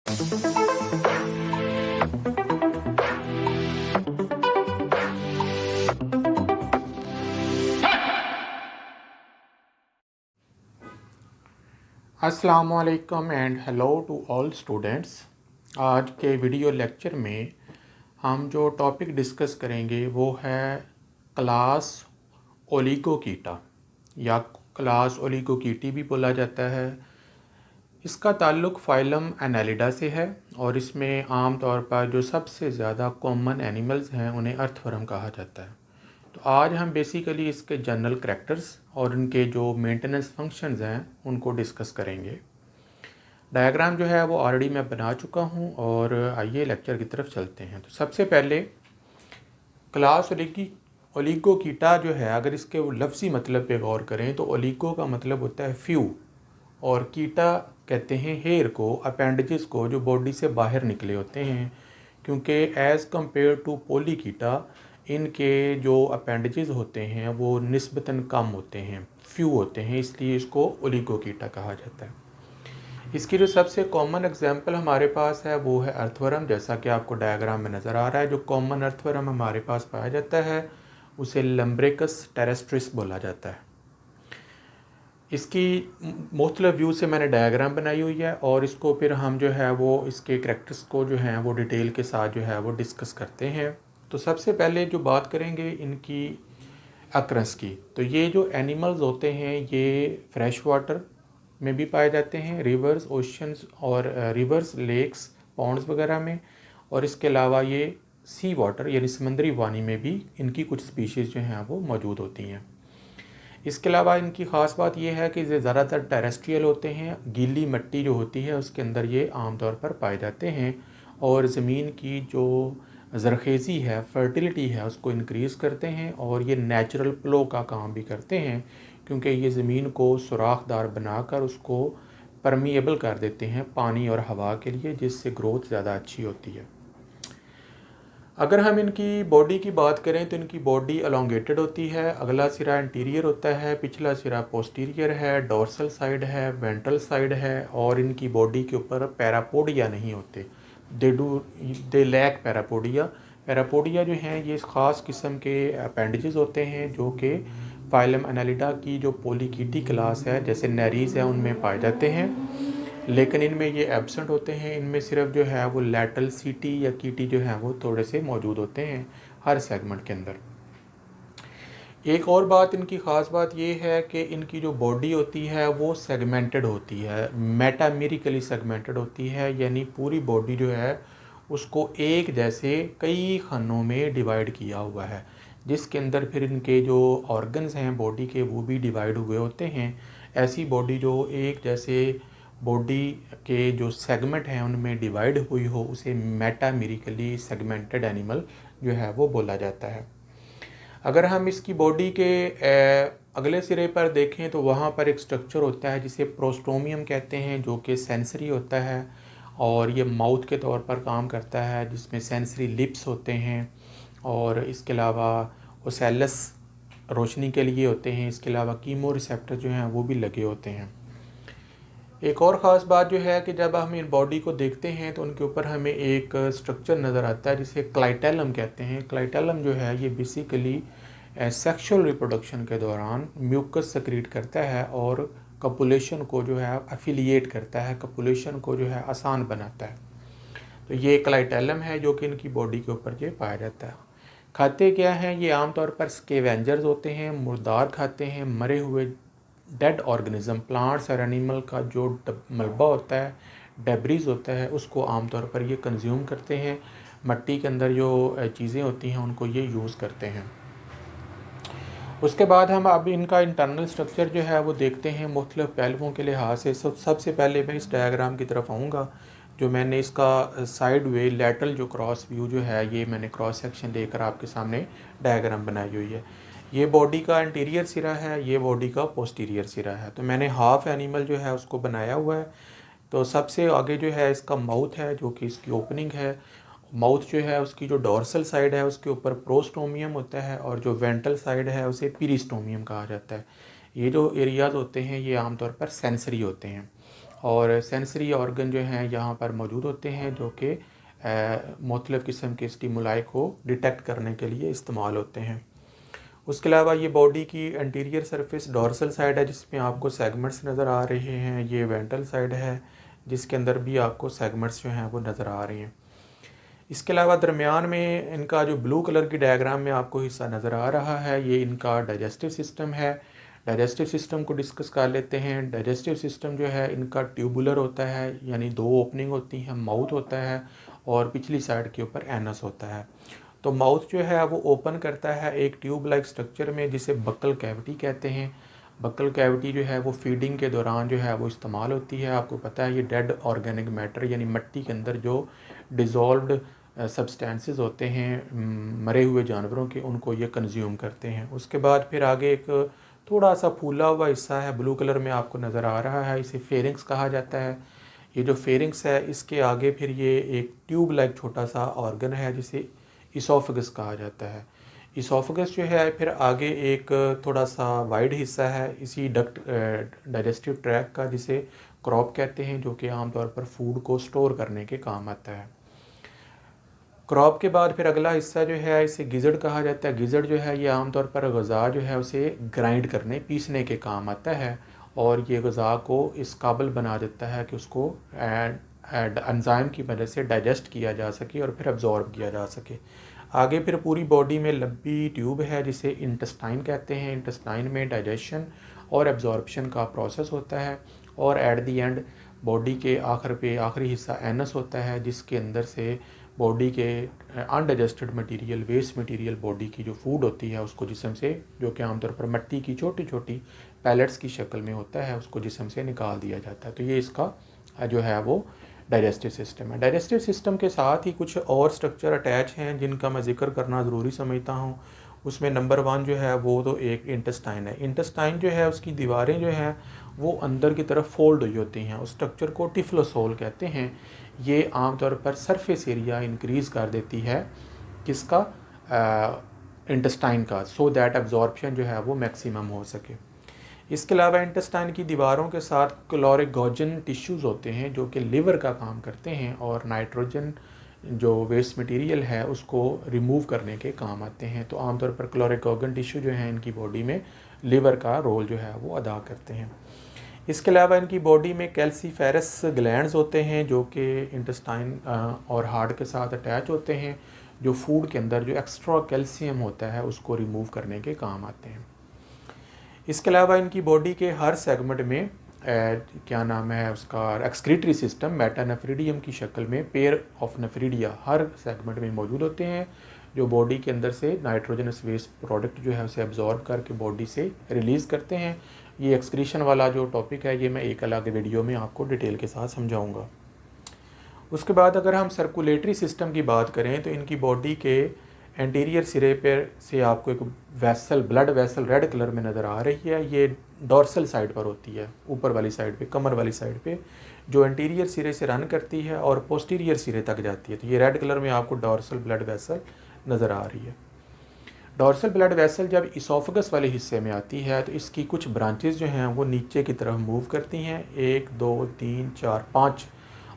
अस्सलामुअलैकुम and hello to all students. आज के वीडियो लेक्चर में हम जो टॉपिक डिस्कस करेंगे वो है क्लास ओलिगोकीटा या क्लास ओलिगोकीटी भी बोला जाता है। इसका ताल्लुक़ फाइलम एनालिडा से है और इसमें आम तौर पर जो सबसे ज़्यादा कॉमन एनिमल्स हैं उन्हें अर्थवर्म कहा जाता है। तो आज हम बेसिकली इसके जनरल करैक्टर्स और उनके जो मेंटेनेंस फंक्शंस हैं उनको डिस्कस करेंगे। डायग्राम जो है वो ऑलरेडी मैं बना चुका हूँ और आइए लेक्चर की तरफ चलते हैं। तो सबसे पहले क्लास ओलिगोकीटा जो है, अगर इसके वो लफ्ज़ी मतलब पे गौर करें तो ओलिगो का मतलब होता है फ्यू और कीटा कहते हैं हेयर को, अपेंडेजेस को जो बॉडी से बाहर निकले होते हैं, क्योंकि एज़ कम्पेयर टू पोलीकीटा इनके जो अपेंडेजेस होते हैं वो निस्बतन कम होते हैं, फ्यू होते हैं, इसलिए इसको ओलिगोकीटा कहा जाता है। इसकी जो सबसे कॉमन एग्जांपल हमारे पास है वो है अर्थवर्म। जैसा कि आपको डायग्राम में नज़र आ रहा है, जो कॉमन अर्थवर्म हमारे पास पाया जाता है उसे लम्ब्रेकस टेरेस्ट्रिस बोला जाता है। इसकी मुख्तलिफ व्यू से मैंने डायग्राम बनाई हुई है और इसको फिर हम जो है वो इसके करैक्टर्स को जो हैं वो डिटेल के साथ जो है वो डिस्कस करते हैं। तो सबसे पहले जो बात करेंगे इनकी अक्रस की, तो ये जो एनिमल्स होते हैं ये फ्रेश वाटर में भी पाए जाते हैं, रिवर्स, ओशंस और रिवर्स, लेक्स, पॉन्ड्स वगैरह में, और इसके अलावा ये सी वाटर यानी समंदरी पानी में भी इनकी कुछ स्पीशीज़ जो हैं वो मौजूद होती हैं। इसके अलावा इनकी ख़ास बात यह है कि ये ज़्यादातर टेरेस्ट्रियल होते हैं, गीली मिट्टी जो होती है उसके अंदर ये आमतौर पर पाए जाते हैं और ज़मीन की जो ज़रखेज़ी है, फर्टिलिटी है, उसको इंक्रीज़ करते हैं और ये नेचुरल प्लो का काम भी करते हैं, क्योंकि ये ज़मीन को सुराखदार बनाकर उसको परमिएबल कर देते हैं पानी और हवा के लिए, जिससे ग्रोथ ज़्यादा अच्छी होती है। अगर हम इनकी बॉडी की बात करें तो इनकी बॉडी एलोंगेटेड होती है, अगला सिरा इंटीरियर होता है, पिछला सिरा पोस्टीरियर है, डोर्सल साइड है, वेंट्रल साइड है और इनकी बॉडी के ऊपर पैरापोडिया नहीं होते। They lack parapodia. पैरापोडिया जो हैं ये ख़ास किस्म के अपेंडेजेस होते हैं जो कि फाइलम एनालिडा की जो पोलीकीटी क्लास है, जैसे नेरीज़ है, उनमें पाए जाते हैं, लेकिन इनमें ये एब्सेंट होते हैं। इनमें सिर्फ जो है वो लैटरल सीटी या कीटी जो है वो थोड़े से मौजूद होते हैं हर सेगमेंट के अंदर। एक और बात, इनकी ख़ास बात ये है कि इनकी जो बॉडी होती है वो सेगमेंटेड होती है, मेटामेरिकली सेगमेंटेड होती है, यानी पूरी बॉडी जो है उसको एक जैसे कई खानों में डिवाइड किया हुआ है, जिसके अंदर फिर इनके जो ऑर्गन्स हैं बॉडी के वो भी डिवाइड हुए होते हैं। ऐसी बॉडी जो एक जैसे बॉडी के जो सेगमेंट हैं उनमें डिवाइड हुई हो उसे मेटामेरिकली सेगमेंटेड एनिमल जो है वो बोला जाता है। अगर हम इसकी बॉडी के अगले सिरे पर देखें तो वहाँ पर एक स्ट्रक्चर होता है जिसे प्रोस्टोमियम कहते हैं, जो कि सेंसरी होता है और ये माउथ के तौर पर काम करता है, जिसमें सेंसरी लिप्स होते हैं और इसके अलावा ओसेलस रोशनी के लिए होते हैं। इसके अलावा कीमो रिसेप्टर जो हैं वो भी लगे होते हैं। एक और ख़ास बात जो है कि जब हम इन बॉडी को देखते हैं तो उनके ऊपर हमें एक स्ट्रक्चर नज़र आता है जिसे क्लाइटेलम कहते हैं। क्लाइटेलम जो है ये बेसिकली सेक्सुअल रिप्रोडक्शन के दौरान म्यूकस सेक्रीट करता है और कपुलेशन को जो है एफिलिएट करता है, कपुलेशन को जो है आसान बनाता है। तो ये क्लाइटेलम है जो कि इनकी बॉडी के ऊपर ये पाया जाता है। खाते क्या हैं ये? आमतौर पर स्केवेंजर्स होते हैं, मुर्दार खाते हैं, मरे हुए डेड ऑर्गेनिज्म, प्लांट्स और एनिमल का जो मलबा होता है, डेब्रीज होता है, उसको आमतौर पर ये कंज्यूम करते हैं। मिट्टी के अंदर जो चीज़ें होती हैं उनको ये यूज़ करते हैं। उसके बाद हम अब इनका इंटरनल स्ट्रक्चर जो है वो देखते हैं मुख्तलिफ पहलुओं के लिहाज से। सबसे पहले मैं इस डायग्राम की तरफ आऊँगा। जो मैंने इसका साइड वे लेटरल जो क्रॉस व्यू जो है ये मैंने क्रॉस सेक्शन लेकर आपके सामने डायग्राम बनाई हुई है। ये बॉडी का इंटीरियर सिरा है, ये बॉडी का पोस्टीरियर सिरा है। तो मैंने हाफ एनिमल जो है उसको बनाया हुआ है। तो सबसे आगे जो है इसका माउथ है, जो कि इसकी ओपनिंग है। माउथ जो है उसकी जो डोर्सल साइड है उसके ऊपर प्रोस्टोमियम होता है और जो वेंट्रल साइड है उसे पीरिस्टोमियम कहा जाता है। ये जो एरियाज़ होते हैं ये आमतौर पर सेंसरी होते हैं। और सेंसरी ऑर्गन जो हैं यहाँ पर मौजूद होते हैं, जो कि मुख्तलिफ़ किस्म के स्टिमुलाई को डिटेक्ट करने के लिए इस्तेमाल होते हैं। उसके अलावा ये बॉडी की एंटीरियर सरफेस डोर्सल साइड है, जिसमें आपको सेगमेंट्स नज़र आ रहे हैं। ये वेंट्रल साइड है, जिसके अंदर भी आपको सेगमेंट्स जो हैं वो नज़र आ रहे हैं। इसके अलावा दरमियान में इनका जो ब्लू कलर की डायग्राम में आपको हिस्सा नज़र आ रहा है, ये इनका डाइजेस्टिव सिस्टम है। डाइजेस्टिव सिस्टम को डिस्कस कर लेते हैं। डाइजेस्टिव सिस्टम जो है इनका ट्यूबुलर होता है, यानी 2 ओपनिंग होती हैं। माउथ होता है और पिछली साइड के ऊपर एनस होता है। तो माउथ जो है वो ओपन करता है एक ट्यूब लाइक स्ट्रक्चर में, जिसे बक्कल कैविटी कहते हैं। बक्कल कैविटी जो है वो फीडिंग के दौरान जो है वो इस्तेमाल होती है। आपको पता है ये डेड ऑर्गेनिक मैटर, यानी मिट्टी के अंदर जो डिज़ोल्व्ड सब्सटेंसेस होते हैं मरे हुए जानवरों के, उनको ये कंज्यूम करते हैं। उसके बाद फिर आगे एक थोड़ा सा फूला हुआ हिस्सा है, ब्लू कलर में आपको नज़र आ रहा है, इसे फेरिंग्स कहा जाता है। ये जो फेरिंग्स है इसके आगे फिर ये एक ट्यूब लाइक छोटा सा ऑर्गन है, जिसे इसोफेगस कहा जाता है। इसोफेगस जो है फिर आगे एक थोड़ा सा वाइड हिस्सा है इसी डक्ट डाइजेस्टिव ट्रैक का, जिसे क्रॉप कहते हैं, जो कि आमतौर पर फूड को स्टोर करने के काम आता है। क्रॉप के बाद फिर अगला हिस्सा जो है इसे गिज़ड़ कहा जाता है। गिज़ड़ जो है ये आमतौर पर ग़ज़ा जो है उसे ग्राइंड करने, पीसने के काम आता है, और ये ग़ज़ा को इस काबिल बना देता है कि उसको एंजाइम की मदद से डाइजेस्ट किया जा सके और फिर अब्ज़ॉर्ब किया जा सके। आगे फिर पूरी बॉडी में लंबी ट्यूब है, जिसे इंटेस्टाइन कहते हैं। इंटेस्टाइन में डाइजेशन और एब्जॉर्प्शन का प्रोसेस होता है, और एट दी एंड बॉडी के आखिरी हिस्सा एनस होता है, जिसके अंदर से बॉडी के undigested material, waste material, body की जो फूड होती है उसको जिस्म से, जो कि आमतौर पर मिट्टी की छोटी छोटी पैलेट्स की शक्ल में होता है, उसको जिस्म से निकाल दिया जाता है। तो ये इसका जो है वो डाइजेस्टिव सिस्टम है। डाइजेस्टिव सिस्टम के साथ ही कुछ और स्ट्रक्चर अटैच हैं जिनका मैं जिक्र करना ज़रूरी समझता हूँ। उसमें नंबर 1 जो है वो तो एक इंटेस्टाइन है। इंटेस्टाइन जो है उसकी दीवारें जो हैं वो अंदर की तरफ फोल्ड हुई होती हैं। उस स्ट्रक्चर को टिफ्लोसोल कहते हैं। ये आमतौर पर सरफेस एरिया इंक्रीज़ कर देती है किसका, इंटेस्टाइन का, सो दैट एब्जॉर्प्शन जो है वो मैक्सिमम हो सके। इसके अलावा इंटेस्टाइन की दीवारों के साथ क्लोरेगोजन टिश्यूज़ होते हैं, जो कि लिवर का काम करते हैं और नाइट्रोजन जो वेस्ट मटेरियल है उसको रिमूव करने के काम आते हैं। तो आमतौर पर क्लोरेगोजन टिश्यू जो हैं इनकी बॉडी में लिवर का रोल जो है वो अदा करते हैं। इसके अलावा इनकी बॉडी में कैल्सीफेरस ग्लैंड्स होते हैं, जो कि इंटेस्टाइन और हार्ट के साथ अटैच होते हैं, जो फूड के अंदर जो एक्स्ट्रा कैल्शियम होता है उसको रिमूव करने के काम आते हैं। इसके अलावा इनकी बॉडी के हर सेगमेंट में क्या नाम है उसका, एक्सक्रीटरी सिस्टम मेटानेफ्रिडियम की शक्ल में pair of nephridia her segment में मौजूद होते हैं, जो बॉडी के अंदर से नाइट्रोजनस वेस्ट प्रोडक्ट जो है उसे एब्जॉर्ब करके बॉडी से रिलीज़ करते हैं। ये एक्सक्रीशन वाला जो टॉपिक है ये मैं एक अलग वीडियो में आपको डिटेल के साथ समझाऊंगा। उसके बाद अगर हम सर्कुलेटरी सिस्टम की बात करें तो इनकी बॉडी के एंटीरियर सिरे पर से आपको एक vessel, blood vessel red colour में नज़र आ रही है। ये डोर्सल साइड पर होती है, ऊपर वाली साइड पे, कमर वाली साइड पे, जो एंटीरियर सिरे से रन करती है और पोस्टीरियर सिरे तक जाती है। तो ये रेड कलर में आपको डोर्सल ब्लड वेसल नज़र आ रही है। डोर्सल ब्लड वेसल जब इसोफेगस वाले हिस्से में आती है तो इसकी कुछ ब्रांचेस जो हैं वो नीचे की तरफ मूव करती हैं, 1 2 3 4 5,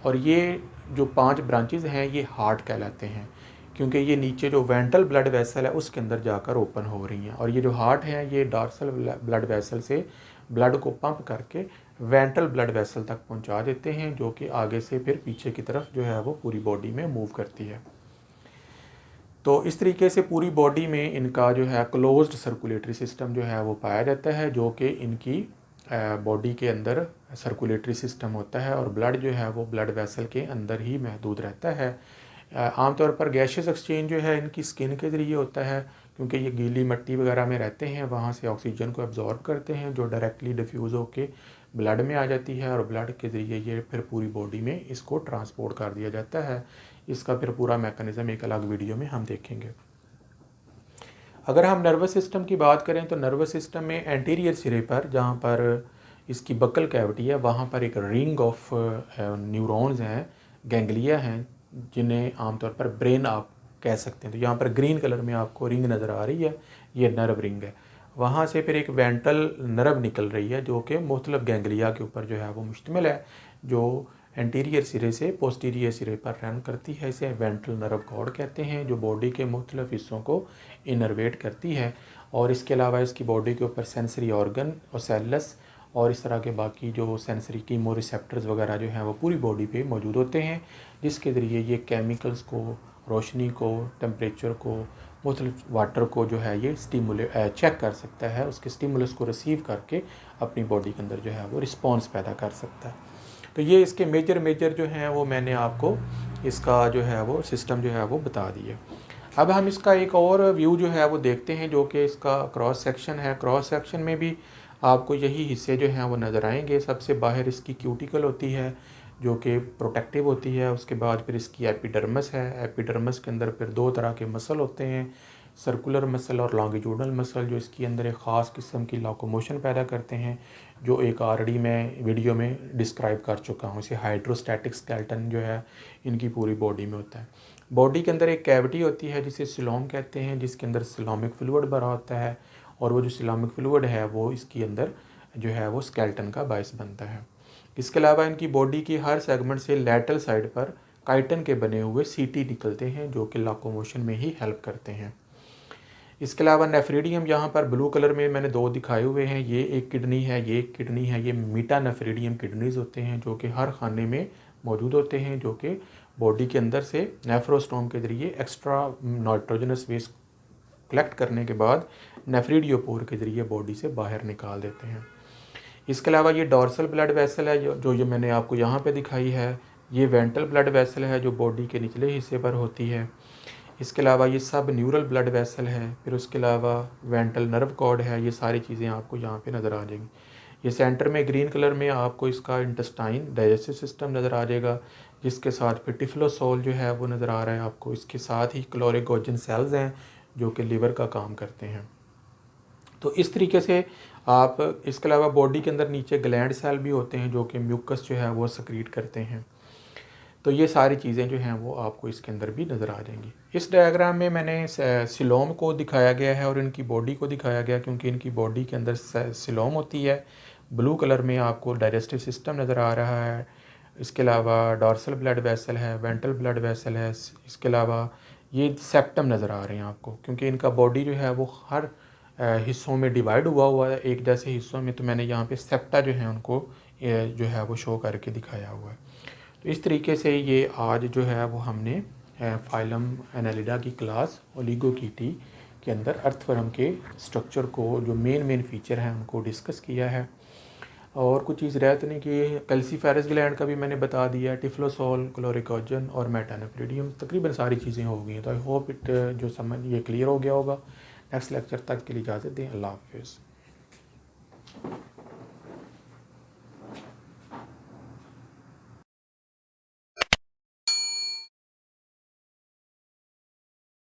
और ये जो 5 ब्रांचेस हैं ये हार्ट कहलाते हैं, क्योंकि ये नीचे जो वेंट्रल ब्लड वेसल है उसके अंदर जाकर ओपन हो रही हैं। और ये जो हार्ट है ये डोर्सल ब्लड वेसल से ब्लड को पंप करके वेंट्रल ब्लड वेसल तक पहुंचा देते हैं, जो कि आगे से फिर पीछे की तरफ जो है वो पूरी बॉडी में मूव करती है। तो इस तरीके से पूरी बॉडी में इनका जो है क्लोज्ड सर्कुलेटरी सिस्टम जो है वो पाया जाता है, जो कि इनकी बॉडी के अंदर सर्कुलेटरी सिस्टम होता है, और ब्लड जो है वो ब्लड वेसल के अंदर ही महदूद रहता है। आमतौर पर गैशियस एक्सचेंज जो है इनकी स्किन के ज़रिए होता है, क्योंकि ये गीली मिट्टी वगैरह में रहते हैं, वहाँ से ऑक्सीजन को एब्जॉर्ब करते हैं जो डायरेक्टली डिफ्यूज़ होकर ब्लड में आ जाती है, और ब्लड के ज़रिए ये फिर पूरी बॉडी में इसको ट्रांसपोर्ट कर दिया जाता है। इसका फिर पूरा मैकेनिज़्म एक अलग वीडियो में हम देखेंगे। अगर हम नर्वस सिस्टम की बात करें तो नर्वस सिस्टम में एंटीरियर सिरे पर, जहाँ पर इसकी बक्कल कैविटी है, वहाँ पर एक रिंग ऑफ न्यूरॉन्स हैं, गैंग्लिया हैं, जिन्हें आमतौर पर ब्रेन आप कह सकते हैं। तो यहाँ पर ग्रीन कलर में आपको रिंग नज़र आ रही है, ये नर्व रिंग है। वहाँ से फिर एक वेंट्रल नर्व निकल रही है, जो कि मुख्तलिफ गैंग्लिया के ऊपर जो है वो मुश्तमिल है। जो एंटीरियर सिरे से पोस्टीरियर सिरे पर रन करती है। इसे वेंट्रल नर्व कॉर्ड कहते हैं, जो बॉडी के मुख्तलिफ हिस्सों को इनर्वेट करती है। और इसके अलावा इसकी बॉडी के ऊपर सेंसरी ऑर्गन और सेलस और इस तरह के बाकी जो सेंसरी कीमो रिसेप्टर्स वगैरह जो हैं वो पूरी बॉडी पे मौजूद होते हैं, जिसके ज़रिए ये केमिकल्स को, रोशनी को, टेम्परेचर को, मुख्तलिफ वाटर को जो है ये चेक कर सकता है, उसके स्टिमुलस को रिसीव करके अपनी बॉडी के अंदर जो है वो रिस्पॉन्स पैदा कर सकता है। तो ये इसके मेजर जो हैं वो मैंने आपको इसका जो है वो सिस्टम जो है वो बता दिए। अब हम इसका एक और व्यू जो है वो देखते हैं, जो कि इसका क्रॉस सेक्शन है। क्रॉस सेक्शन में भी आपको यही हिस्से जो हैं वो नज़र आएंगे। सबसे बाहर इसकी क्यूटिकल होती है जो कि प्रोटेक्टिव होती है। उसके बाद फिर इसकी एपिडर्मिस है। एपिडर्मिस के अंदर फिर दो तरह के मसल होते हैं, सर्कुलर मसल और लॉन्गिट्यूडनल मसल, जो इसके अंदर एक ख़ास किस्म की लोकोमोशन पैदा करते हैं, जो एक ऑलरेडी मैं वीडियो में डिस्क्राइब कर चुका हूँ। इसे हाइड्रोस्टैटिक स्केलेटन जो है इनकी पूरी बॉडी में होता है। बॉडी के अंदर एक कैविटी होती है जिसे सिलोम कहते हैं, जिसके अंदर सिलोमिक फ्लूइड भरा होता है, और वो जो सिलोमिक फ्लूइड है वो इसके अंदर जो है वो स्केलेटन का बायस बनता है। इसके अलावा इनकी बॉडी की हर सेगमेंट से लैटरल साइड पर काइटन के बने हुए सीटी निकलते हैं, जो कि लोकोमोशन में ही हेल्प करते हैं। इसके अलावा नेफ्रिडियम यहाँ पर ब्लू कलर में मैंने दो दिखाए हुए हैं, ये एक किडनी है, ये एक किडनी है। ये मीटा नेफ्रिडियम किडनीज़ होते हैं जो कि हर खाने में मौजूद होते हैं, जो कि बॉडी के अंदर से नेफ्रोस्टोम के ज़रिए एक्स्ट्रा नाइट्रोजनस वेस्ट कलेक्ट करने के बाद नेफ्रिडियोपोर के ज़रिए बॉडी से बाहर निकाल देते हैं। इसके अलावा ये डॉर्सल ब्लड वेसल है जो ये मैंने आपको यहाँ पे दिखाई है। ये वेंट्रल ब्लड वेसल है जो बॉडी के निचले हिस्से पर होती है। इसके अलावा ये सब न्यूरल ब्लड वेसल है। फिर उसके अलावा वेंट्रल नर्व कॉर्ड है। ये सारी चीज़ें आपको यहाँ पे नज़र आ जाएंगी। ये सेंटर में ग्रीन कलर में आपको इसका इंटेस्टाइन डाइजेस्टिव सिस्टम नज़र आ जाएगा, जिसके साथ फिर टिफ्लोसोल जो है वो नज़र आ रहा है आपको। इसके साथ ही क्लोरिगोजन सेल्स हैं जो कि लिवर का काम करते हैं। तो इस तरीके से आप, इसके अलावा बॉडी के अंदर नीचे ग्लैंड सेल भी होते हैं जो कि म्यूकस जो है वो सक्रीट करते हैं। तो ये सारी चीज़ें जो हैं वो आपको इसके अंदर भी नज़र आ जाएंगी। इस डायग्राम में मैंने सिलोम को दिखाया गया है और इनकी बॉडी को दिखाया गया, क्योंकि इनकी बॉडी के अंदर सिलोम होती है। ब्लू कलर में आपको डाइजेस्टिव सिस्टम नज़र आ रहा है। इसके अलावा डॉर्सल ब्लड वेसल है, वेंट्रल ब्लड वेसल है। इसके अलावा ये सेप्टम नज़र आ रहे हैं आपको, क्योंकि इनका बॉडी जो है वो हर हिस्सों में डिवाइड हुआ है एक जैसे हिस्सों में। तो मैंने यहाँ पे सेप्टा जो है उनको जो है वो शो करके दिखाया हुआ है। तो इस तरीके से ये आज जो है वो हमने फाइलम एनालिडा की क्लास ओलिगोकीटी के अंदर अर्थवर्म के स्ट्रक्चर को, जो मेन फीचर हैं उनको डिस्कस किया है। और कुछ चीज़ रह तो नहीं कि कैल्सीफेरस ग्लैंड का भी मैंने बता दिया, टिफ्लोसोल, क्लोरिकोजन और मेटानेफ्रिडियम, तकरीबन सारी चीज़ें हो गई हैं। तो आई होप इट जो समझ ये क्लियर हो गया होगा। नेक्स्ट लेक्चर तक के लिए इजाज़त दें। अल्लाह हाफ़िज़।